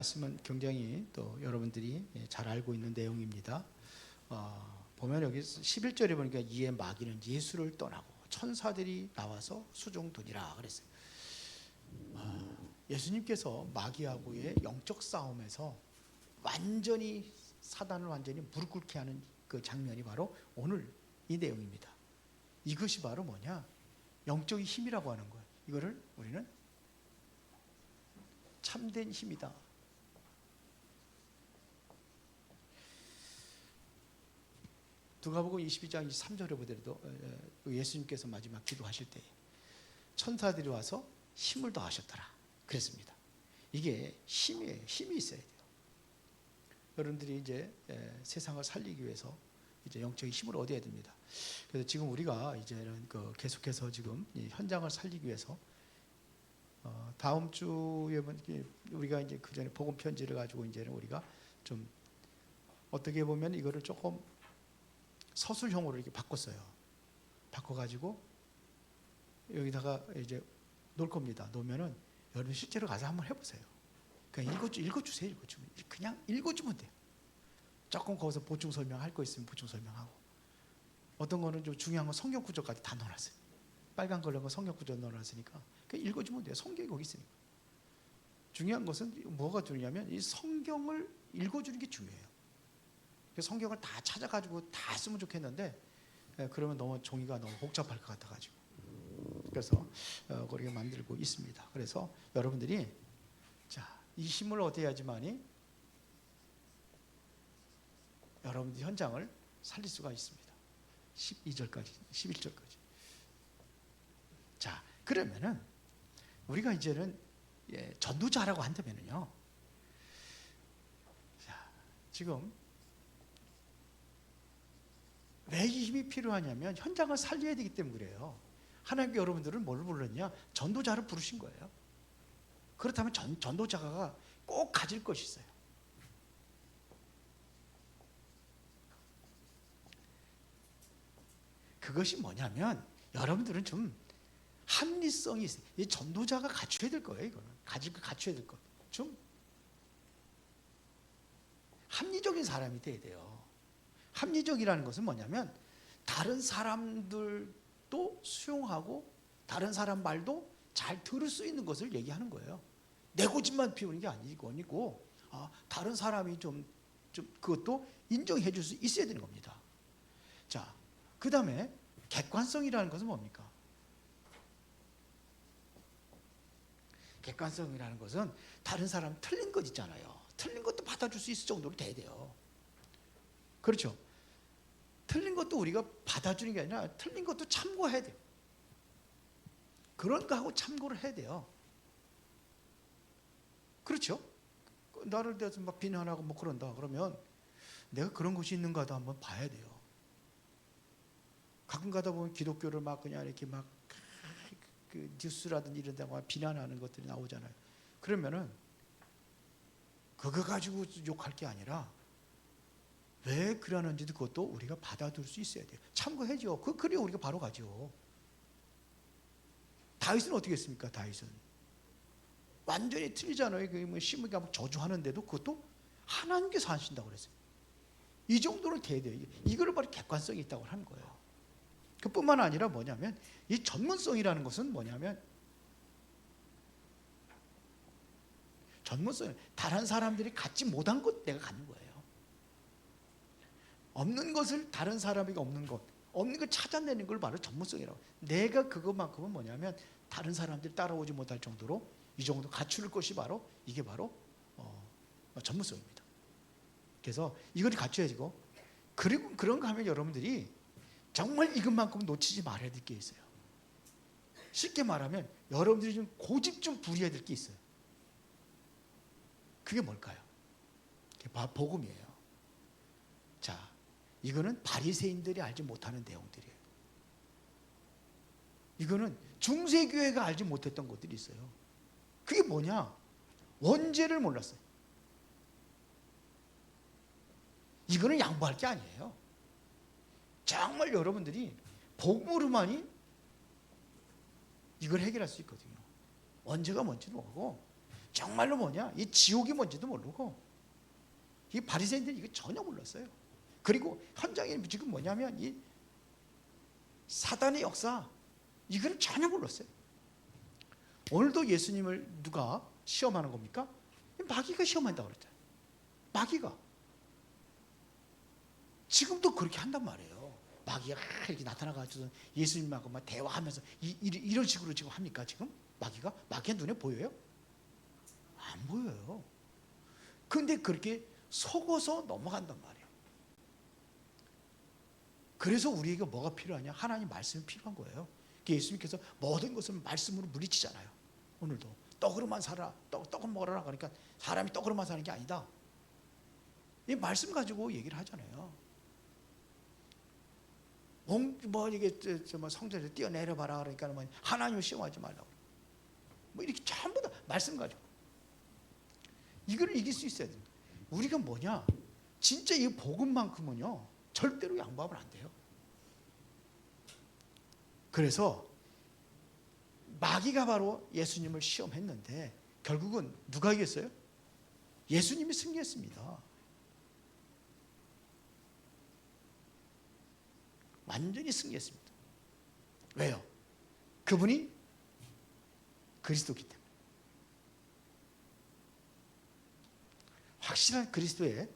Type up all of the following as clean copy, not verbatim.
말씀은 굉장히 또 여러분들이 잘 알고 있는 내용입니다. 보면 여기 11절에 보니까 이에 마귀는 예수를 떠나고 천사들이 나와서 수종되니라 그랬어요. 예수님께서 마귀하고의 영적 싸움에서 완전히 사단을 완전히 무릎 꿇게 하는 그 장면이 바로 오늘 이 내용입니다. 이것이 바로 뭐냐? 영적인 힘이라고 하는 거예요. 이거를 우리는 참된 힘이다. 누가복음 22장 23절에 보더라도 예수님께서 마지막 기도하실 때 천사들이 와서 힘을 더하셨더라 그랬습니다. 이게 힘이에요. 힘이 있어야 돼요. 여러분들이 이제 세상을 살리기 위해서 이제 영적인 힘을 얻어야 됩니다. 그래서 지금 우리가 이제는 계속해서 지금 이 현장을 살리기 위해서 다음 주에 우리가 이제 그 전에 복음 편지를 가지고 이제는 우리가 좀 어떻게 보면 이거를 조금 서술형으로 이렇게 바꿨어요. 바꿔가지고 여기다가 이제 놓을 겁니다. 놓으면은 여러분 실제로 가서 한번 해보세요. 그냥 읽어주세요. 그냥 읽어주면 돼요. 조금 거기서 보충 설명할 거 있으면 보충 설명하고, 어떤 거는 좀 중요한 건 성경 구절까지 다 넣어놨어요. 빨간 걸로 성경 구절 넣어놨으니까 그냥 읽어주면 돼요. 성경이 거기 있으니까. 중요한 것은 뭐가 중요하면 이 성경을 읽어주는 게 중요해요. 성경을 다 찾아가지고 다 쓰면 좋겠는데 그러면 너무 종이가 너무 복잡할 것 같아가지고 그래서 그렇게 만들고 있습니다. 그래서 여러분들이 이 힘을 얻어야지만이 여러분들 현장을 살릴 수가 있습니다. 12절까지 11절까지. 자, 그러면은 우리가 이제는 전도자라고 한다면은요, 지금 왜 이 힘이 필요하냐면 현장을 살려야 되기 때문에 그래요. 하나님께 여러분들을 뭘 불렀냐? 전도자를 부르신 거예요. 그렇다면 전도자가 꼭 가질 것이 있어요. 그것이 뭐냐면 여러분들은 좀 합리성이 있어요. 이 전도자가 갖춰야 될 거예요. 이거는 갖춰야 될 것. 좀 합리적인 사람이 돼야 돼요. 합리적이라는 것은 뭐냐면 다른 사람들도 수용하고 다른 사람 말도 잘 들을 수 있는 것을 얘기하는 거예요. 내 고집만 피우는 게 아니고 다른 사람이 좀 그것도 인정해 줄 수 있어야 되는 겁니다. 자, 그 다음에 객관성이라는 것은 뭡니까? 객관성이라는 것은 다른 사람 틀린 것 있잖아요. 틀린 것도 받아줄 수 있을 정도로 돼야 돼요. 그렇죠? 틀린 것도 우리가 받아주는 게 아니라 틀린 것도 참고해야 돼요. 그런 거 하고 참고를 해야 돼요. 그렇죠? 나를 대해서 막 비난하고 뭐 그런다 그러면 내가 그런 것이 있는가도 한번 봐야 돼요. 가끔 가다 보면 기독교를 막 그냥 이렇게 막 그 뉴스라든지 이런 데 비난하는 것들이 나오잖아요. 그러면은 그거 가지고 욕할 게 아니라 왜 그러는지도 그것도 우리가 받아들일 수 있어야 돼요. 참고해줘. 그래야 우리가 바로 가죠. 다윗은 어떻게 했습니까? 다윗은 완전히 틀리잖아요. 뭐 시므가 막 저주하는데도 그것도 하나님께서 하신다고 그랬어요. 이 정도는 돼야 돼요. 이거를 바로 객관성이 있다고 하는 거예요. 그뿐만 아니라 뭐냐면 이 전문성이라는 것은 뭐냐면 전문성, 다른 사람들이 갖지 못한 것 내가 갖는 거예요. 없는 것을 다른 사람이 없는 것, 없는 걸 찾아내는 걸 바로 전문성이라고. 내가 그것만큼은 뭐냐면 다른 사람들이 따라오지 못할 정도로 이 정도 갖출 것이 바로 이게 바로 전문성입니다. 그래서 이걸 갖춰야 되고, 그리고 그런가 하면 여러분들이 정말 이것만큼 놓치지 말아야 될 게 있어요. 쉽게 말하면 여러분들이 좀 고집 좀 부려야 될 게 있어요. 그게 뭘까요? 그게 복음이에요. 자, 이거는 바리새인들이 알지 못하는 내용들이에요. 이거는 중세교회가 알지 못했던 것들이 있어요. 그게 뭐냐? 원죄를 몰랐어요. 이거는 양보할 게 아니에요. 정말 여러분들이 복음으로만이 이걸 해결할 수 있거든요. 원죄가 뭔지도 모르고 정말로 뭐냐? 이 지옥이 뭔지도 모르고 이 바리새인들이 이거 전혀 몰랐어요. 그리고 현장에 지금 뭐냐면 이 사단의 역사 이거를 전혀 몰랐어요. 오늘도 예수님을 누가 시험하는 겁니까? 마귀가 시험한다고 그랬잖아요. 마귀가 지금도 그렇게 한단 말이에요. 마귀가 이렇게 나타나가지고 예수님하고 막 대화하면서 이런 식으로 지금 합니까? 지금 마귀가 눈에 보여요? 안 보여요. 근데 그렇게 속어서 넘어간단 말이에요. 그래서 우리에게 뭐가 필요하냐? 하나님 말씀이 필요한 거예요. 예수님께서 모든 것을 말씀으로 물리치잖아요. 오늘도 떡으로만 살아, 떡은 먹으라. 그러니까 사람이 떡으로만 사는 게 아니다. 이 말씀 가지고 얘기를 하잖아요. 뭐 이게 성전에서 뛰어내려 봐라 그러니까 뭐 하나님을 시험하지 말라고. 뭐 이렇게 전부 다 말씀 가지고 이걸 이길 수 있어야 됩니다. 우리가 뭐냐? 진짜 이 복음만큼은요 절대로 양보하면 안 돼요. 그래서 마귀가 바로 예수님을 시험했는데 결국은 누가 이겼어요? 예수님이 승리했습니다. 완전히 승리했습니다. 왜요? 그분이 그리스도이기 때문에. 확실한 그리스도의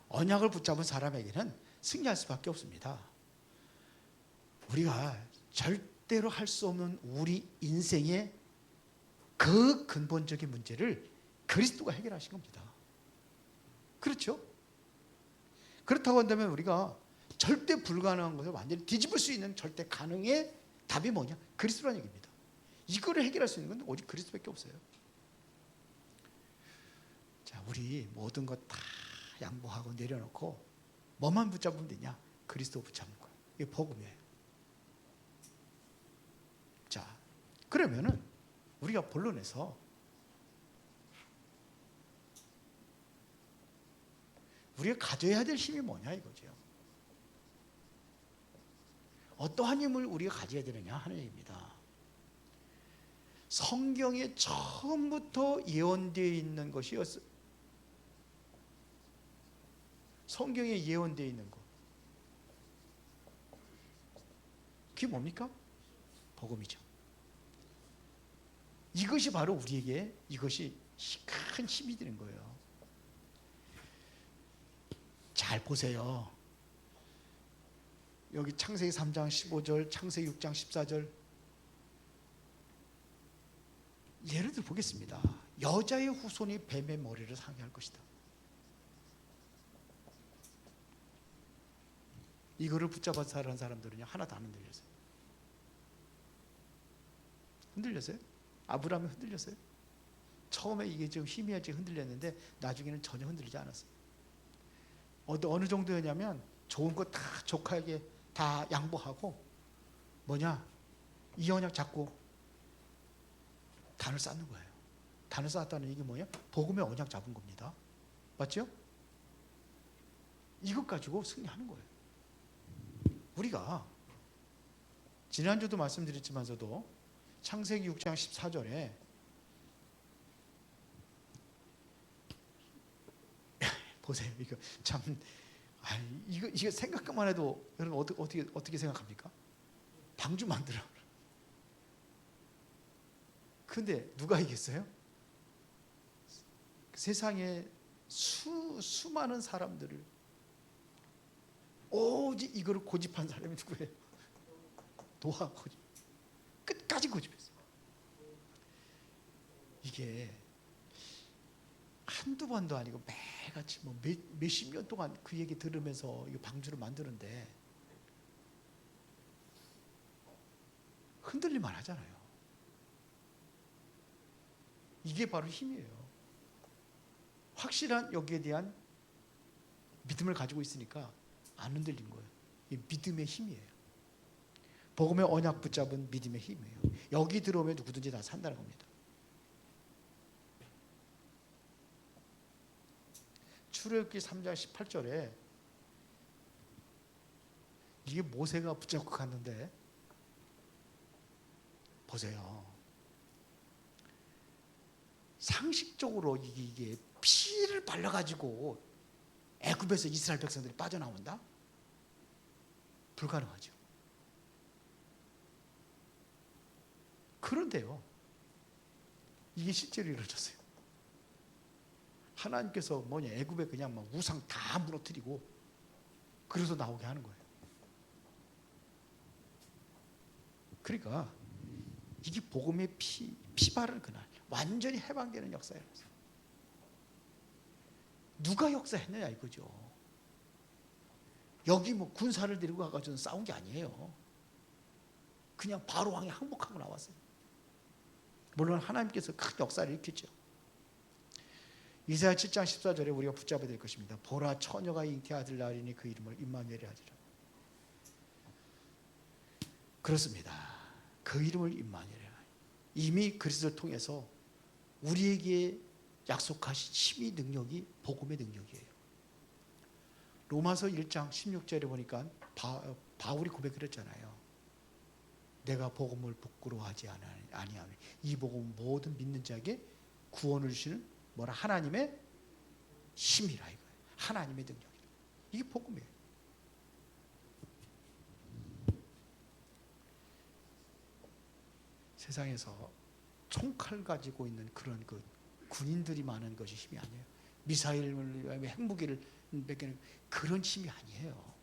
언약을 붙잡은 사람에게는 승리할 수밖에 없습니다. 우리가 절대로 할 수 없는 우리 인생의 그 근본적인 문제를 그리스도가 해결하신 겁니다. 그렇죠? 그렇다고 한다면 우리가 절대 불가능한 것을 완전히 뒤집을 수 있는 절대 가능의 답이 뭐냐? 그리스도라는 얘기입니다. 이거를 해결할 수 있는 건 오직 그리스도밖에 없어요. 자, 우리 모든 것 다 양보하고 내려놓고 뭐만 붙잡으면 되냐? 그리스도 붙잡는 거예요. 이게 복음이에요. 자, 그러면은 우리가 본론에서 우리가 가져야 될 힘이 뭐냐 이거죠. 어떠한 힘을 우리가 가져야 되느냐 하는 얘기입니다. 성경에 처음부터 예언되어 있는 것이었어요. 성경에 예언되어 있는 것. 그게 뭡니까? 복음이죠. 이것이 바로 우리에게 이것이 큰 힘이 되는 거예요. 잘 보세요. 여기 창세기 3장 15절, 창세기 6장 14절. 예를 들어 보겠습니다. 여자의 후손이 뱀의 머리를 상해할 것이다. 이거를 붙잡아 살아가는 사람들은요 하나도 안 흔들렸어요. 흔들렸어요? 아브라함이 흔들렸어요? 처음에 이게 좀 희미하게 흔들렸는데 나중에는 전혀 흔들리지 않았어요. 어느 정도였냐면 좋은 거 다 조카에게 다 양보하고 뭐냐? 이 언약 잡고 단을 쌓는 거예요. 단을 쌓았다는 얘기 뭐냐? 복음의 언약 잡은 겁니다. 맞죠? 이것 가지고 승리하는 거예요. 우리가 지난주도 말씀드렸지만서도 창세기 6장 14절에 보세요. 이거 참 이거 생각만 해도 여러분 어떻게 생각합니까? 방주 만들어. 근데 누가 이겼어요? 세상에 수많은 사람들을 오직 이거를 고집한 사람이 누구예요? 노아 고집. 끝까지 고집했어요. 이게 한두 번도 아니고 매일같이 뭐 몇십 년 동안 그 얘기 들으면서 이 방주를 만드는데 흔들릴만 하잖아요. 이게 바로 힘이에요. 확실한 여기에 대한 믿음을 가지고 있으니까 안 흔들린 거예요. 이 믿음의 힘이에요. 복음의 언약 붙잡은 믿음의 힘이에요. 여기 들어오면 누구든지 다 산다는 겁니다. 출애굽기 3장 18절에 이게 모세가 붙잡고 갔는데 보세요. 상식적으로 이게 피를 발라가지고 애굽에서 이스라엘 백성들이 빠져나온다? 불가능하죠. 그런데요, 이게 실제로 이루어졌어요. 하나님께서 뭐냐, 애굽에 그냥 막 우상 다 무너뜨리고 그래서 나오게 하는 거예요. 그러니까 이게 복음의 피 바른 그날 완전히 해방되는 역사예요. 누가 역사했느냐 이거죠. 여기 뭐 군사를 데리고 가가지고 싸운 게 아니에요. 그냥 바로 왕이 항복하고 나왔어요. 물론 하나님께서 큰 역사를 일으켰죠. 이사야 7장 14절에 우리가 붙잡아야 될 것입니다. 보라, 처녀가 잉태하들 낳으리니 그 이름을 임마누엘이라 하리라. 그렇습니다. 그 이름을 임마누엘이라. 이미 그리스도를 통해서 우리에게 약속하신 힘의 능력이 복음의 능력이에요. 로마서 1장 16절에 보니까 바울이 고백을 했잖아요. 내가 복음을 부끄러워하지 아니하노니 이 복음은 모든 믿는 자에게 구원을 주시는 뭐라 하나님의 힘이라 이거예요. 하나님의 능력이라. 이게 복음이에요. 세상에서 총칼 가지고 있는 그런 그 군인들이 많은 것이 힘이 아니에요. 미사일을 핵무기를 뺏기는 그런 힘이 아니에요.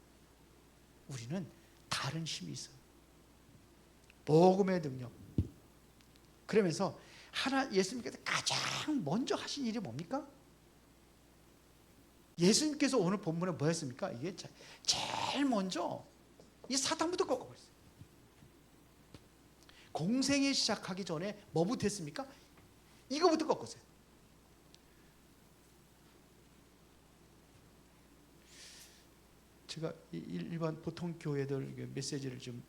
우리는 다른 힘이 있어요. 복음의 능력. 그러면서 예수님께서 가장 먼저 하신 일이 뭡니까? 예수님께서 오늘 본문에 뭐 했습니까? 이게 제일 먼저 이 사탄부터 꺾어버렸어요. 공생에 시작하기 전에 뭐부터 했습니까? 이거부터 꺾었어요. 제가 일반 보통 교회들 메시지를 좀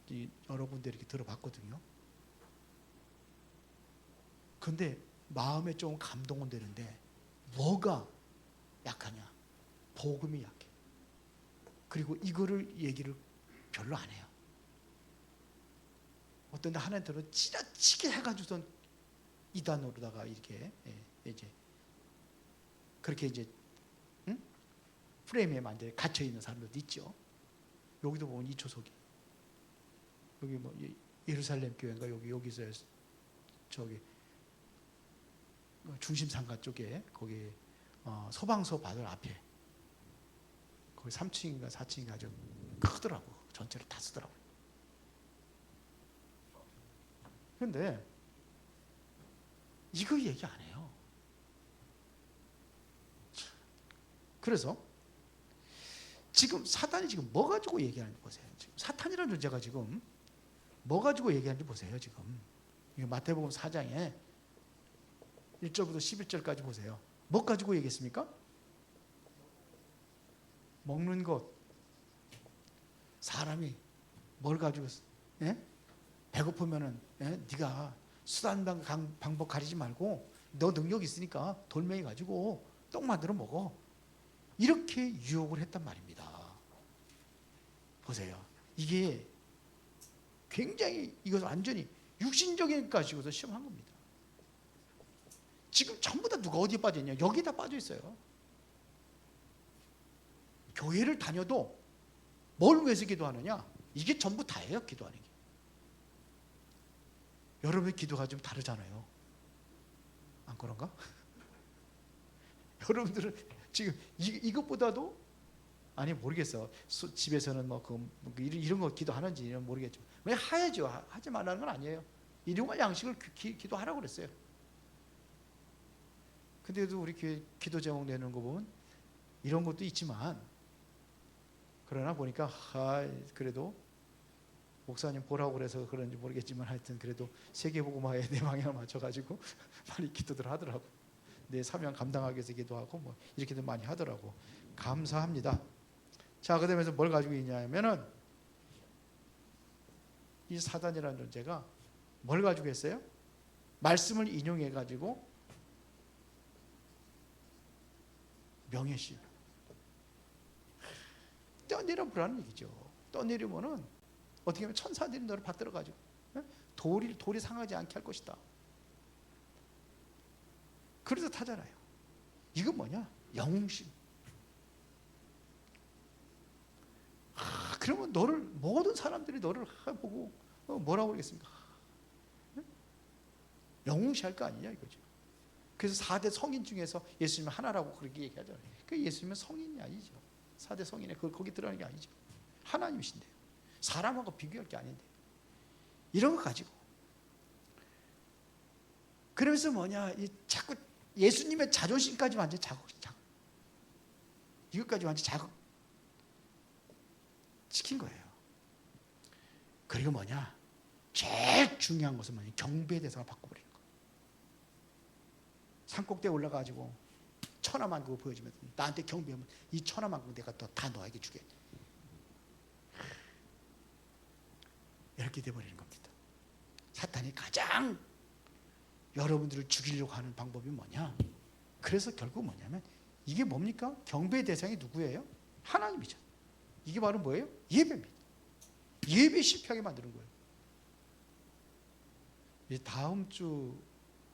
여러 군데 이렇게 들어봤거든요. 근데 마음에 좀 감동은 되는데 뭐가 약하냐? 복음이 약해. 그리고 이거를 얘기를 별로 안 해요. 어떤 데 하나님들은 지나치게 해가지고선 이단으로다가 이렇게 이제 그렇게 이제 프레임에 완전히 갇혀 있는 사람들도 있죠. 여기도 보면 이 초석이 여기 뭐 예루살렘 교회인가 여기서 저기 중심상가 쪽에 거기 소방서 바늘 앞에 거기 3층인가 4층인가 아주 크더라고. 전체를 다 쓰더라고요. 근데 이거 얘기 안 해요. 그래서 지금 사탄이 지금 뭐 가지고 얘기하는지 보세요. 지금 사탄이라는 존재가 지금 뭐 가지고 얘기하는지 보세요. 지금 마태복음 4장에 1절부터 11절까지 보세요. 뭐 가지고 얘기했습니까? 먹는 것. 사람이 뭘 가지고 배고프면은 네가 수단 방법 가리지 말고 너 능력 있으니까 돌멩이 가지고 떡 만들어 먹어. 이렇게 유혹을 했단 말입니다. 보세요. 이게 굉장히 이것을 완전히 육신적인 가지고서 시험한 겁니다. 지금 전부 다 누가 어디에 빠져있냐? 여기에 다 빠져 있어요. 교회를 다녀도 뭘 위해서 기도하느냐? 이게 전부 다예요. 기도하는 게. 여러분의 기도가 좀 다르잖아요. 안 그런가? 여러분들은 지금 이것보다도 아니 모르겠어. 집에서는 뭐 이런 거 기도하는지는 모르겠죠. 왜 하야죠? 하지 말라는 건 아니에요. 일용할 양식을 기도하라고 그랬어요. 근데도 우리 교회 기도 제목 내는 거 보면 이런 것도 있지만 그러나 보니까 그래도 목사님 보라고 그래서 그런지 모르겠지만 하여튼 그래도 세계복음화에 내 방향을 맞춰가지고 많이 기도들 하더라고. 내 사명 감당하기 위해서 기도하고 뭐 이렇게도 많이 하더라고. 감사합니다. 자, 그다음에서 뭘 가지고 있냐면은 이 사단이라는 존재가 뭘 가지고 있어요? 말씀을 인용해 가지고 명예심 떠내려보라는 얘기죠. 떠내려면은 어떻게 하면 천사들이 너를 받들어 가지고 돌이 상하지 않게 할 것이다. 그래서 타잖아요. 이건 뭐냐? 영웅심. 그러면 너를, 모든 사람들이 너를 보고 뭐라고 그러겠습니까? 영웅시할 거 아니냐 이거죠. 그래서 4대 성인 중에서 예수님은 하나라고 그렇게 얘기하잖아요. 그 예수님은 성인이 아니죠. 4대 성인에 거기 들어가는 게 아니죠. 하나님이신데요. 사람하고 비교할 게 아닌데. 이런 거 가지고. 그러면서 뭐냐, 자꾸 예수님의 자존심까지 완전 자극. 이것까지 완전 자극 시킨 거예요. 그리고 뭐냐, 제일 중요한 것은 뭐냐, 경배의 대상을 바꿔버리는 거. 산꼭대에 올라가지고 천하만국을 보여주면 나한테 경배하면 이 천하만국 내가 또 다 너에게 주게. 이렇게 돼버리는 겁니다. 사탄이 가장 여러분들을 죽이려고 하는 방법이 뭐냐? 그래서 결국 뭐냐면 이게 뭡니까? 경배의 대상이 누구예요? 하나님이죠. 이게 바로 뭐예요? 예배입니다. 예배 실패하게 만드는 거예요. 다음 주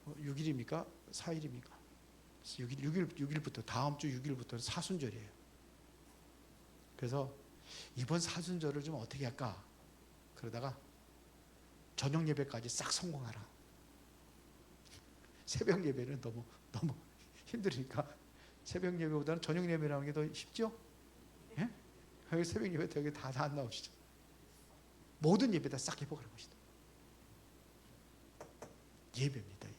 6일입니까? 4일입니까? 6일부터, 다음 주 6일부터 사순절이에요. 그래서 이번 사순절을 좀 어떻게 할까? 그러다가 저녁 예배까지 싹 성공하라. 새벽 예배는 너무 힘드니까 새벽 예배보다는 저녁 예배라는 게 더 쉽죠? 예? 새벽 예배 되게 다 안 나오시죠? 모든 예배 다 싹 회복하는 것이다. 예배입니다.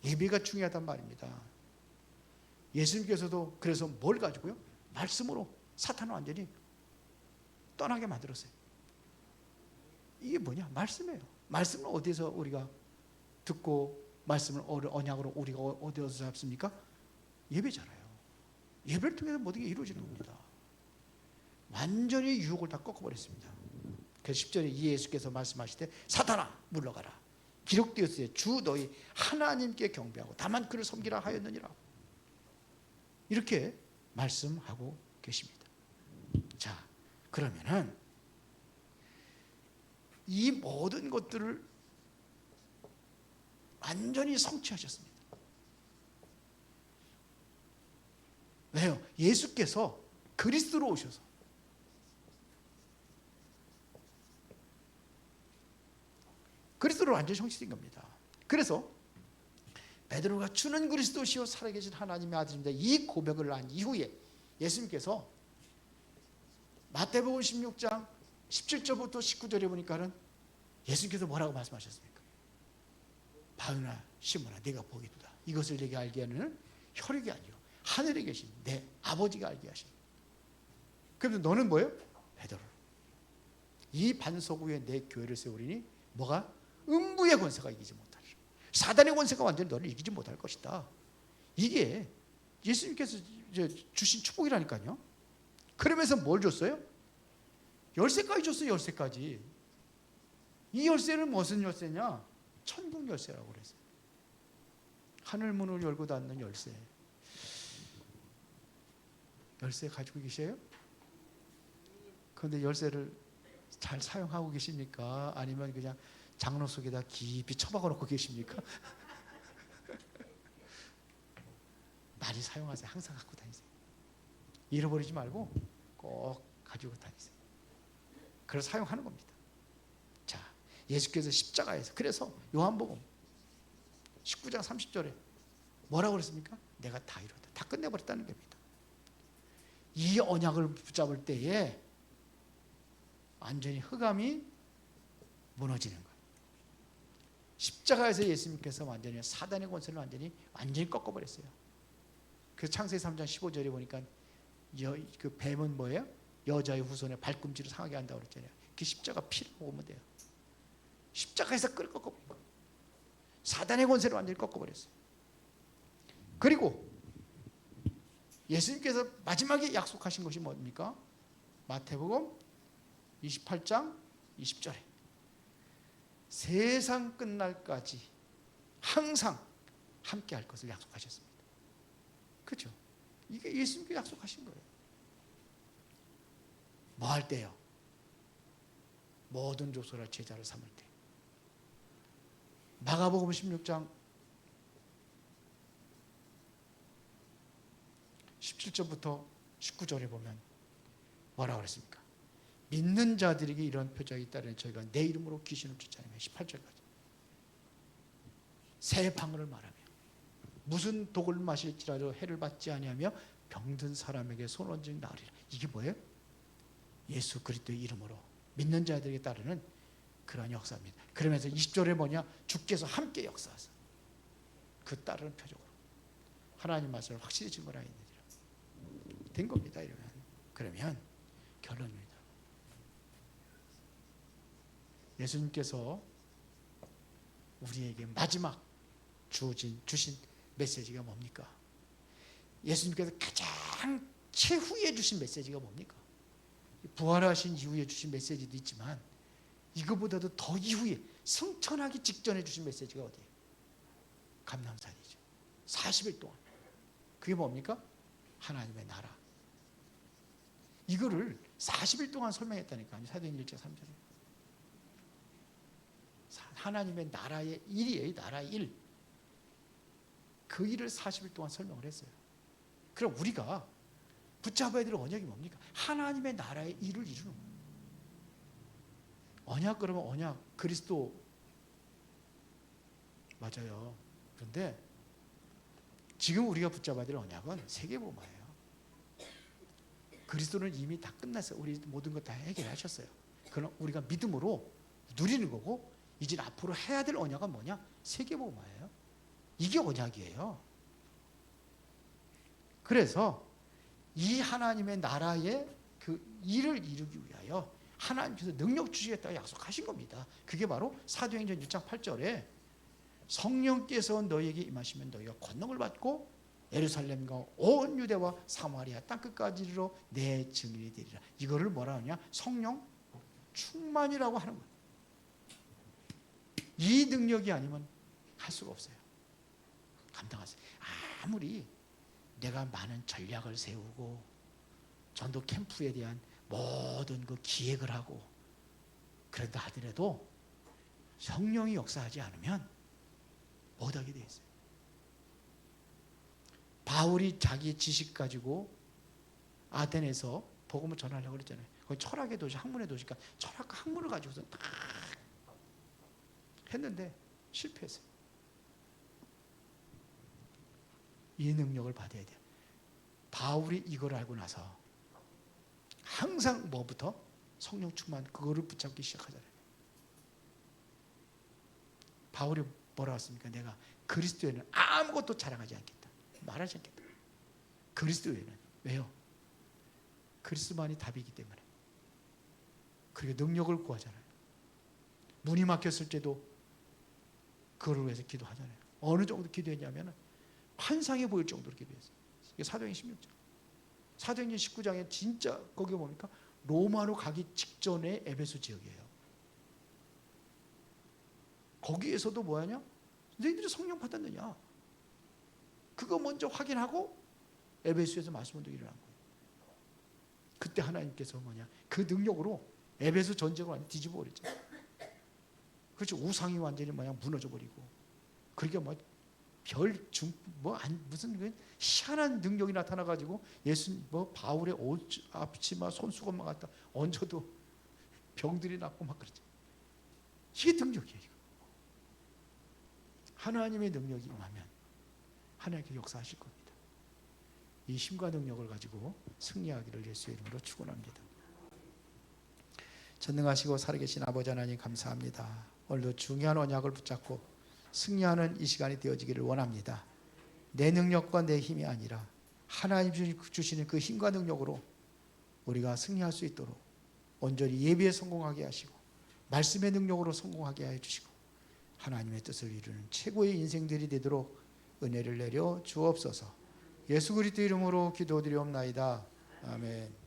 예배가 중요하단 말입니다. 예수님께서도 그래서 뭘 가지고요? 말씀으로 사탄을 완전히 떠나게 만들었어요. 이게 뭐냐? 말씀이에요. 말씀을 어디서 우리가 듣고 말씀을 언약으로 우리가 어디서 잡습니까? 예배잖아요. 예배를 통해서 모든 게 이루어지는 겁니다. 완전히 유혹을 다 꺾어버렸습니다. 그래서 10절에 이 예수께서 말씀하실 때 사탄아 물러가라. 기록되었으되 주 너희 하나님께 경배하고 다만 그를 섬기라 하였느니라. 이렇게 말씀하고 계십니다. 자, 그러면은 이 모든 것들을 완전히 성취하셨습니다. 왜요? 예수께서 그리스도로 오셔서 그리스도로 완전히 성취된 겁니다. 그래서 베드로가 주는 그리스도시요 살아계신 하나님의 아들입니다. 이 고백을 한 이후에 예수님께서 마태복음 16장 17절부터 19절에 보니까는 예수님께서 뭐라고 말씀하셨습니까? 바요나 시몬아 네가 보기 두다. 이것을 내게 알게 하는 혈육이 아니요 하늘에 계신 내 아버지가 알게 하신. 그런데 너는 뭐예요? 베드로. 이 반석 위에 내 교회를 세우리니 뭐가? 음부의 권세가 이기지 못하리라. 사단의 권세가 완전히 너를 이기지 못할 것이다. 이게 예수님께서 주신 축복이라니까요. 그러면서 뭘 줬어요? 열쇠까지 줬어요. 열쇠까지. 이 열쇠는 무슨 열쇠냐? 천국 열쇠라고 그랬어요. 하늘 문을 열고 닫는 열쇠. 열쇠 가지고 계세요? 그런데 열쇠를 잘 사용하고 계십니까? 아니면 그냥 장로 속에다 깊이 처박아 놓고 계십니까? 많이 사용하세요. 항상 갖고 다니세요. 잃어버리지 말고 꼭 가지고 다니세요. 그래서 사용하는 겁니다. 자, 예수께서 십자가에서, 그래서 요한복음 19장 30절에 뭐라고 그랬습니까? 내가 다 이뤘다. 다 끝내버렸다는 겁니다. 이 언약을 붙잡을 때에 완전히 흑암이 무너지는 거예요. 십자가에서 예수님께서 완전히 사단의 권세를 완전히 꺾어버렸어요. 그래서 창세기 3장 15절에 보니까 그 뱀은 뭐예요? 여자의 후손의 발꿈치를 상하게 한다고 그랬잖아요. 그 십자가 피를 먹으면 돼요. 십자가에서 꺾어버린 거예요. 사단의 권세를 완전히 꺾어버렸어요. 그리고 예수님께서 마지막에 약속하신 것이 뭡니까? 마태복음 28장 20절에 세상 끝날까지 항상 함께 할 것을 약속하셨습니다. 그렇죠? 이게 예수님께 약속하신 거예요. 뭐 할 때요? 모든 족속을 제자를 삼을 때. 마가복음 16장 17절부터 19절에 보면 뭐라고 그랬습니까? 믿는 자들에게 이런 표적이 있다면 저희가 내 이름으로 귀신을 쫓아내며 18절까지 새 방언을 말하며 무슨 독을 마실지라도 해를 받지 아니하며 병든 사람에게 손 얹은 나으리라. 이게 뭐예요? 예수 그리스도의 이름으로 믿는 자들에게 따르는 그런 역사입니다. 그러면서 20절에 뭐냐? 주께서 함께 역사하사 그 따르는 표적으로 하나님 말씀을 확실히 증거하였느니라. 된 겁니다. 이러면 그러면 결론입니다. 예수님께서 우리에게 마지막 주신 메시지가 뭡니까? 예수님께서 가장 최후에 주신 메시지가 뭡니까? 부활하신 이후에 주신 메시지도 있지만 이거보다도 더 이후에 승천하기 직전에 주신 메시지가 어디예요? 감람산이죠. 40일 동안. 그게 뭡니까? 하나님의 나라. 이거를 40일 동안 설명했다니까요. 사도행전 1장 3절에. 하나님의 나라의 일이에요. 나라의 일. 그 일을 40일 동안 설명을 했어요. 그럼 우리가 붙잡아야 될 언약이 뭡니까? 하나님의 나라의 일을 이루는 거예요. 언약 그러면 언약 그리스도 맞아요. 그런데 지금 우리가 붙잡아야 될 언약은 세계복음화예요. 그리스도는 이미 다 끝났어요. 우리 모든 것 다 해결하셨어요. 그럼 우리가 믿음으로 누리는 거고 이제 앞으로 해야 될 언약은 뭐냐? 세계복음화예요. 이게 언약이에요. 그래서 이 하나님의 나라의 그 일을 이루기 위하여 하나님께서 능력 주시겠다고 약속하신 겁니다. 그게 바로 사도행전 6장 8절에 성령께서 너희에게 임하시면 너희가 권능을 받고 예루살렘과 온 유대와 사마리아 땅끝까지 이르러 내 증인이 되리라. 이거를 뭐라 하냐? 성령 충만이라고 하는 거예요. 이 능력이 아니면 할 수가 없어요. 감당하세요. 아무리 내가 많은 전략을 세우고 전도 캠프에 대한 모든 그 기획을 하고 그런다 하더라도 성령이 역사하지 않으면 못하게 되어 있어요. 바울이 자기 지식 가지고 아덴에서 복음을 전하려고 그랬잖아요. 거기 철학의 도시, 학문의 도시니까 철학과 학문을 가지고서 딱 했는데 실패했어요. 이 능력을 받아야 돼요. 바울이 이걸 알고 나서 항상 뭐부터? 성령 충만, 그거를 붙잡기 시작하잖아요. 바울이 뭐라고 했습니까? 내가 그리스도에는 아무것도 자랑하지 않겠다. 말하지 않겠다. 그리스도에는. 왜요? 그리스도만이 답이기 때문에. 그리고 능력을 구하잖아요. 문이 막혔을 때도 그거를 위해서 기도하잖아요. 어느 정도 기도했냐면 환상이 보일 정도로 기도했어요. 이게 사도행전 16장. 사도행전 19장에 진짜 거기 뭡니까? 로마로 가기 직전의 에베소 지역이에요. 거기에서도 뭐하냐? 너희들이 성령 받았느냐? 그거 먼저 확인하고 에베소에서 말씀 운동이 일어난 거예요. 그때 하나님께서 뭐냐? 그 능력으로 에베소 전쟁을 완전히 뒤집어 버렸잖아요. 그렇죠. 우상이 완전히 뭐냐? 무너져 버리고. 그러니까 무슨 그 희한한 능력이 나타나 가지고 예수 바울의 옷 앞치마 손수건만 갖다 얹어도 병들이 낫고 막 그러죠. 이게 능력이에요. 이거. 하나님의 능력이 임하면 하나님께 역사하실 겁니다. 이 힘과 능력을 가지고 승리하기를 예수의 이름으로 축원합니다. 전능하시고 살아계신 아버지 하나님 감사합니다. 오늘도 중요한 언약을 붙잡고 승리하는 이 시간이 되어지기를 원합니다. 내 능력과 내 힘이 아니라 하나님 주시는 그 힘과 능력으로 우리가 승리할 수 있도록 온전히 예배에 성공하게 하시고 말씀의 능력으로 성공하게 해 주시고 하나님의 뜻을 이루는 최고의 인생들이 되도록 은혜를 내려 주옵소서. 예수 그리스도 이름으로 기도드리옵나이다. 아멘.